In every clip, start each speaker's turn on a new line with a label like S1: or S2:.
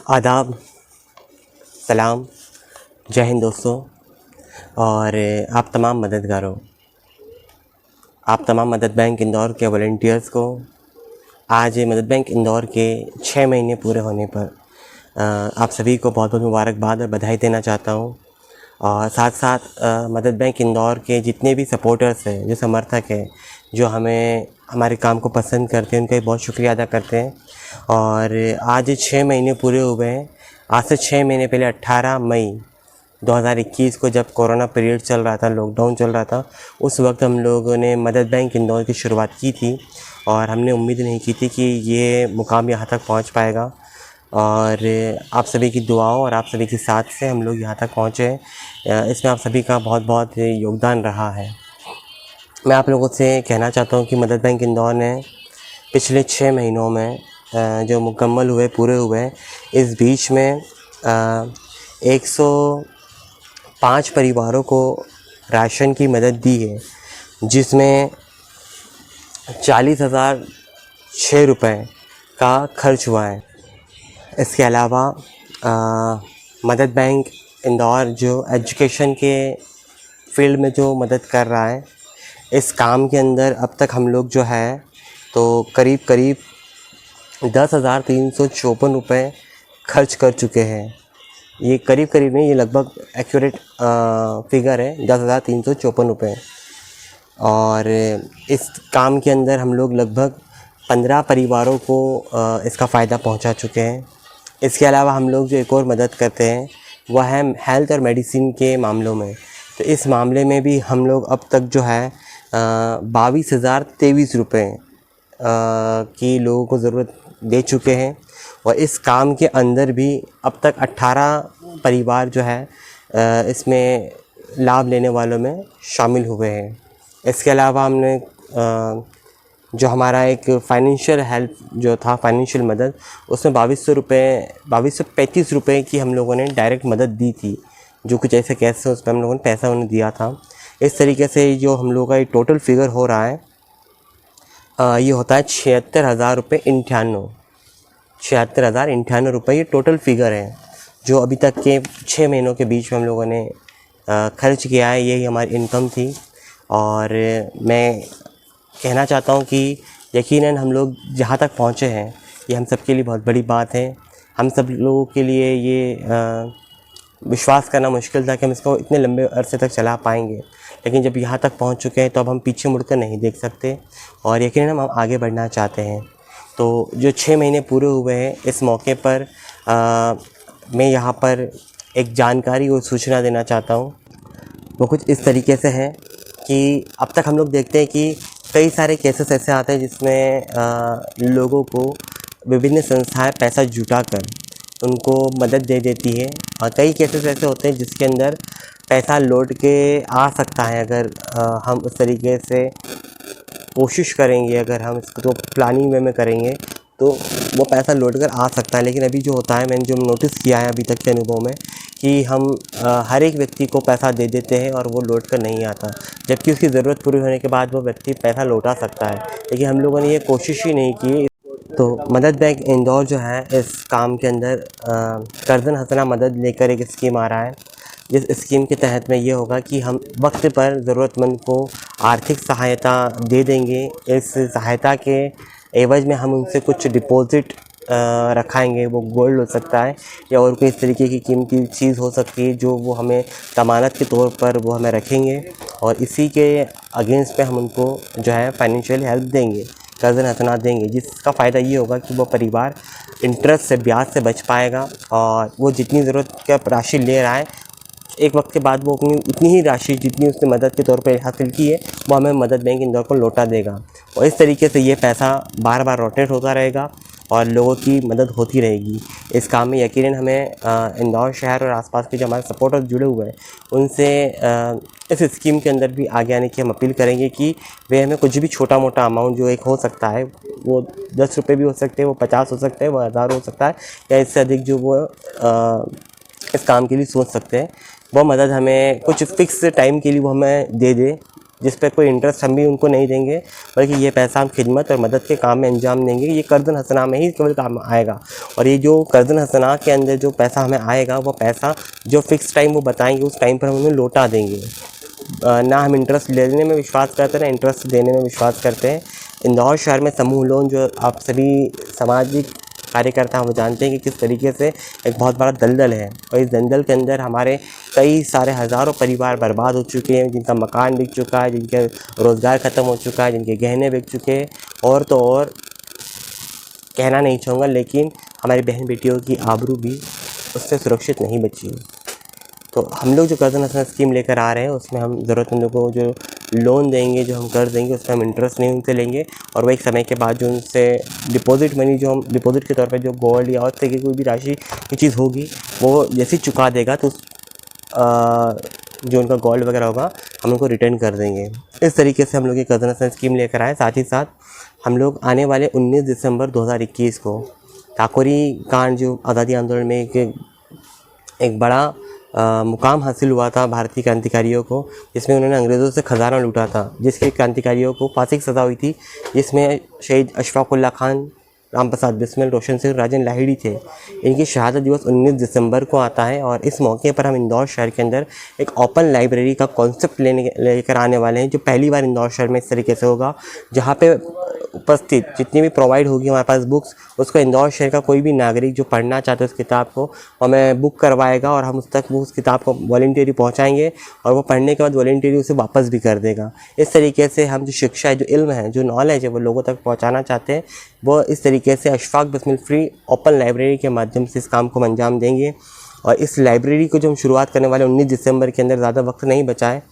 S1: आदाब, सलाम, जय हिंद दोस्तों। और आप तमाम मददगारों, आप तमाम मदद बैंक इंदौर के वॉलंटियर्स को आज मदद बैंक इंदौर के 6 महीने पूरे होने पर आप सभी को बहुत बहुत मुबारकबाद और बधाई देना चाहता हूँ। और साथ साथ मदद बैंक इंदौर के जितने भी सपोर्टर्स हैं, जो समर्थक हैं, जो हमें हमारे काम को पसंद करते हैं, उनका भी बहुत शुक्रिया अदा करते हैं। और आज 6 महीने पूरे हुए हैं। आज से 6 महीने पहले 18 मई 2021 को जब कोरोना पीरियड चल रहा था, लॉकडाउन चल रहा था, उस वक्त हम लोगों ने मदद बैंक इंदौर की शुरुआत की थी और हमने उम्मीद नहीं की थी कि ये मुकाम यहाँ तक पहुँच पाएगा। और आप सभी की दुआओं और आप सभी के साथ से हम लोग यहाँ तक पहुँचे। इसमें आप सभी का बहुत बहुत योगदान रहा है। मैं आप लोगों से कहना चाहता हूँ कि मदद बैंक इंदौर ने पिछले 6 महीनों में जो मुकम्मल हुए, पूरे हुए, इस बीच में 105 परिवारों को राशन की मदद दी है, जिसमें 40,006 रुपये का खर्च हुआ है। इसके अलावा मदद बैंक इंदौर जो एजुकेशन के फील्ड में जो मदद कर रहा है, इस काम के अंदर अब तक हम लोग जो है तो करीब 10,354 रुपये खर्च कर चुके हैं। ये करीब नहीं, ये लगभग एक्यूरेट फिगर है, 10,354 रुपये। और इस काम के अंदर हम लोग लगभग 15 परिवारों को इसका फ़ायदा पहुंचा चुके हैं। इसके अलावा हम लोग जो एक और मदद करते हैं वह है हेल्थ और मेडिसिन के मामलों में। तो इस मामले में भी हम लोग अब तक जो है 22,023 रुपये की लोगों को ज़रूरत दे चुके हैं। और इस काम के अंदर भी अब तक 18 परिवार जो है इसमें लाभ लेने वालों में शामिल हुए हैं। इसके अलावा हमने जो हमारा एक फ़ाइनेंशियल हेल्प जो था, फ़ाइनेंशियल मदद, उसमें 2235 रुपये की हम लोगों ने डायरेक्ट मदद दी थी। जो कुछ ऐसे केस है उसमें हम लोगों ने पैसा उन्हें दिया था। इस तरीके से जो हम लोगों का ये टोटल फिगर हो रहा है, ये होता है 76,000 रुपये 76,098 रुपये। ये टोटल फिगर है जो अभी तक के 6 महीनों के बीच में हम लोगों ने खर्च किया है। यही हमारी इनकम थी। और मैं कहना चाहता हूँ कि यकीनन हम लोग जहाँ तक पहुँचे हैं, ये हम सब के लिए बहुत बड़ी बात है। हम सब लोगों के लिए ये विश्वास करना मुश्किल था कि हम इसको इतने लंबे अरसे तक चला पाएंगे, लेकिन जब यहाँ तक पहुँच चुके हैं तो अब हम पीछे मुड़कर नहीं देख सकते और यकीनन हम आगे बढ़ना चाहते हैं। तो जो 6 महीने पूरे हुए हैं, इस मौके पर मैं यहाँ पर एक जानकारी और सूचना देना चाहता हूँ। वो कुछ इस तरीके से है कि अब तक हम लोग देखते हैं कि कई सारे केसेस ऐसे आते हैं जिसमें लोगों को विभिन्न संस्थाएं पैसा जुटाकर उनको मदद दे देती है। और कई केसेस ऐसे होते हैं जिसके अंदर पैसा लौट के आ सकता है, अगर हम उस तरीके से कोशिश करेंगे, अगर हम इसको तो प्लानिंग वे में करेंगे तो वो पैसा लौट कर आ सकता है। लेकिन अभी जो होता है, मैंने जो नोटिस किया है अभी तक के अनुभव में, कि हम हर एक व्यक्ति को पैसा दे देते हैं और वो लौट कर नहीं आता, जबकि उसकी ज़रूरत पूरी होने के बाद वो व्यक्ति पैसा लौटा सकता है। लेकिन हम लोगों ने ये कोशिश ही नहीं की। तो मदद बैंक इंदौर जो है इस काम के अंदर कर्ज़न हसना मदद लेकर एक स्कीम आ रहा है, जिस स्कीम के तहत में ये होगा कि हम वक्त पर ज़रूरतमंद को आर्थिक सहायता दे देंगे। इस सहायता के एवज में हम उनसे कुछ डिपॉज़िट रखाएंगे। वो गोल्ड हो सकता है या और कोई इस तरीके की कीमती चीज़ हो सकती है जो वो हमें ज़मानत के तौर पर वो हमें रखेंगे, और इसी के अगेंस्ट पे हम उनको जो है फाइनेंशियल हेल्प देंगे, कर्ज़ हसना देंगे, जिसका फ़ायदा ये होगा कि वो परिवार इंटरेस्ट से, ब्याज से बच पाएगा। और वो जितनी ज़रूरत का राशि ले रहा है, एक वक्त के बाद वो अपनी उतनी ही राशि जितनी उसने मदद के तौर पर हासिल की है, वो हमें मदद बैंक इंदौर को लौटा देगा। और इस तरीके से ये पैसा बार बार रोटेट होता रहेगा और लोगों की मदद होती रहेगी। इस काम में यकीनन हमें इंदौर शहर और आसपास के जो हमारे सपोर्टर जुड़े हुए हैं, उनसे इस स्कीम के अंदर भी आगे आने की हम अपील करेंगे कि वे हमें कुछ भी छोटा मोटा अमाउंट जो एक हो सकता है, वो 10 रुपये भी हो सकते हैं, वो 50 हो सकते हैं, वो 1000 हो सकता है, या इससे अधिक जो वो इस काम के लिए सोच सकते हैं, वो मदद हमें कुछ फ़िक्स टाइम के लिए वो हमें दे दे। जिस पर कोई इंटरेस्ट हम भी उनको नहीं देंगे, बल्कि ये पैसा हम खिदमत और मदद के काम में अंजाम देंगे। ये कर्ज़ हसना में ही केवल काम आएगा। और ये जो कर्ज़ हसना के अंदर जो पैसा हमें आएगा, वो पैसा जो फ़िक्स टाइम वो बताएंगे उस टाइम पर हम उन्हें लौटा देंगे। ना हम इंटरेस्ट लेने में विश्वास करते हैं, ना इंटरेस्ट देने में विश्वास करते हैं। इंदौर शहर में समूह लोन जो आप सभी सामाजिक कार्यकर्ता हम जानते हैं कि किस तरीके से एक बहुत बड़ा दलदल है, और इस दलदल के अंदर हमारे कई सारे हज़ारों परिवार बर्बाद हो चुके हैं, जिनका मकान बिक चुका है, जिनके रोज़गार ख़त्म हो चुका है, जिनके गहने बिक चुके हैं। और तो और कहना नहीं चाहूँगा, लेकिन हमारी बहन बेटियों की आबरू भी उससे सुरक्षित नहीं बची। तो हम लोग जो कर्ज़ हसना स्कीम लेकर आ रहे हैं, उसमें हम ज़रूरतमंदों को जो लोन देंगे, जो हम कर्ज़ देंगे, उसमें हम इंटरेस्ट नहीं उनसे लेंगे, और वो एक समय के बाद जो उनसे डिपॉज़िट मनी जो हम डिपॉज़िट के तौर पे जो गोल्ड या और तरह की कोई भी राशि की चीज़ होगी, वो जैसे चुका देगा तो जो उनका गोल्ड वगैरह होगा हम उनको रिटर्न कर देंगे। इस तरीके से हम लोग ये कर्ज़ हसना स्कीम लेकर आए। साथ ही साथ हम लोग आने वाले 19 दिसंबर 2021 को काकोरी कांड जो आज़ादी आंदोलन में एक बड़ा मुकाम हासिल हुआ था भारतीय क्रांतिकारियों को, जिसमें उन्होंने अंग्रेज़ों से खजाना लूटा था, जिसके क्रांतिकारियों को फांसी की सज़ा हुई थी, जिसमें शहीद अशफाक उल्लाह खान, राम प्रसाद बिस्मिल, रोशन सिंह, राजन लाहिड़ी थे। इनकी शहादत दिवस 19 दिसंबर को आता है, और इस मौके पर हम इंदौर शहर के अंदर एक ओपन लाइब्रेरी का कॉन्सेप्ट लेकर आने वाले हैं, जो पहली बार इंदौर शहर में इस तरीके से होगा, जहाँ पे उपस्थित जितनी भी प्रोवाइड होगी हमारे पास बुक्स, उसको इंदौर शहर का कोई भी नागरिक जो पढ़ना चाहते है उस किताब को हमें बुक करवाएगा, और हम उस तक वो उस किताब को वॉलंटियरली पहुंचाएंगे, और वो पढ़ने के बाद वॉलंटियरली उसे वापस भी कर देगा। इस तरीके से हम जो शिक्षा है, जो इल्म है, जो नॉलेज है, वो लोगों तक पहुँचाना चाहते हैं। वो इस तरीके से Ashfaq Bismil free open library के माध्यम से इस काम को अंजाम देंगे। और इस लाइब्रेरी को जो हम शुरुआत करने वाले 19 दिसंबर के अंदर, ज़्यादा वक्त नहीं बचा है,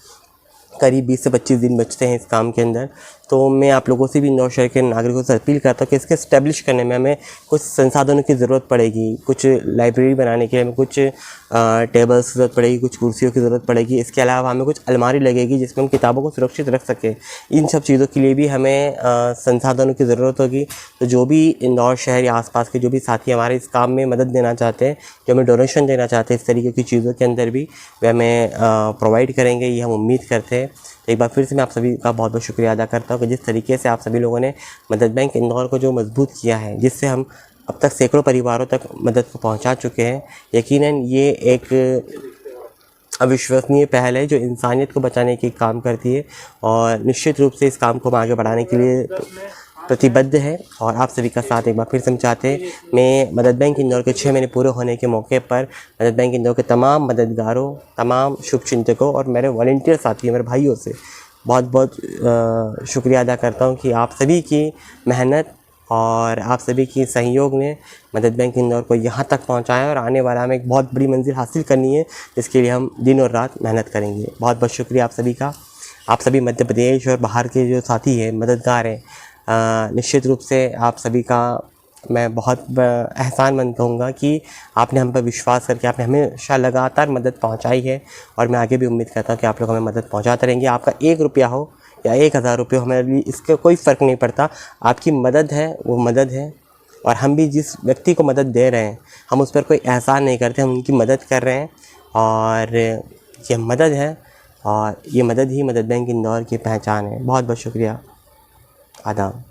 S1: करीब 20 से 25 दिन बचते हैं इस काम के अंदर। तो मैं आप लोगों से भी इंदौर शहर के नागरिकों से अपील करता हूँ कि इसके इस्टेब्लिश करने में हमें कुछ संसाधनों की ज़रूरत पड़ेगी। कुछ लाइब्रेरी बनाने के लिए हमें कुछ टेबल्स की ज़रूरत पड़ेगी, कुछ कुर्सियों की ज़रूरत पड़ेगी। इसके अलावा हमें कुछ अलमारी लगेगी जिसमें हम किताबों को सुरक्षित रख सकें। इन सब चीज़ों के लिए भी हमें संसाधनों की ज़रूरत होगी। तो जो भी इंदौर शहर या आसपास के जो भी साथी हमारे इस काम में मदद देना चाहते हैं, जो हमें डोनेशन देना चाहते हैं इस तरीके की चीज़ों के अंदर भी, वे हमें प्रोवाइड करेंगे, ये हम उम्मीद करते हैं। एक बार फिर से मैं आप सभी का बहुत बहुत शुक्रिया अदा करता हूँ कि जिस तरीके से आप सभी लोगों ने मदद बैंक इंदौर को जो मजबूत किया है, जिससे हम अब तक सैकड़ों परिवारों तक मदद को पहुँचा चुके हैं। यकीनन ये एक अविश्वसनीय पहल है जो इंसानियत को बचाने की काम करती है, और निश्चित रूप से इस काम को हम आगे बढ़ाने के लिए प्रतिबद्ध है। और आप सभी का साथ एक बार फिर से हम चाहते हैं। मैं मदद बैंक इंदौर के 6 महीने पूरे होने के मौके पर मदद बैंक इंदौर के तमाम मददगारों, तमाम शुभचिंतकों और मेरे वॉलंटियर साथियों, मेरे भाइयों से बहुत बहुत शुक्रिया अदा करता हूं कि आप सभी की मेहनत और आप सभी की सहयोग ने मदद बैंक इंदौर को यहाँ तक पहुँचाया, और आने वाला हमें एक बहुत बड़ी मंजिल हासिल करनी है, जिसके लिए हम दिन और रात मेहनत करेंगे। बहुत बहुत शुक्रिया आप सभी का। आप सभी मध्य प्रदेश और बाहर के जो साथी हैं, मददगार हैं, निश्चित रूप से आप सभी का मैं बहुत एहसानमंद कहूँगा कि आपने हम पर विश्वास करके आपने हमेशा लगातार मदद पहुँचाई है, और मैं आगे भी उम्मीद करता हूँ कि आप लोग हमें मदद पहुँचाते रहेंगे। आपका 1 रुपया हो या 1000 रुपये हो, हमारे लिए इसका कोई फ़र्क नहीं पड़ता। आपकी मदद है वो मदद है, और हम भी जिस व्यक्ति को मदद दे रहे हैं हम उस पर कोई एहसान नहीं करते, हम उनकी मदद कर रहे हैं, और ये मदद है, और ये मदद ही मदद बैंक इंदौर की पहचान है। बहुत बहुत शुक्रिया। आदाब।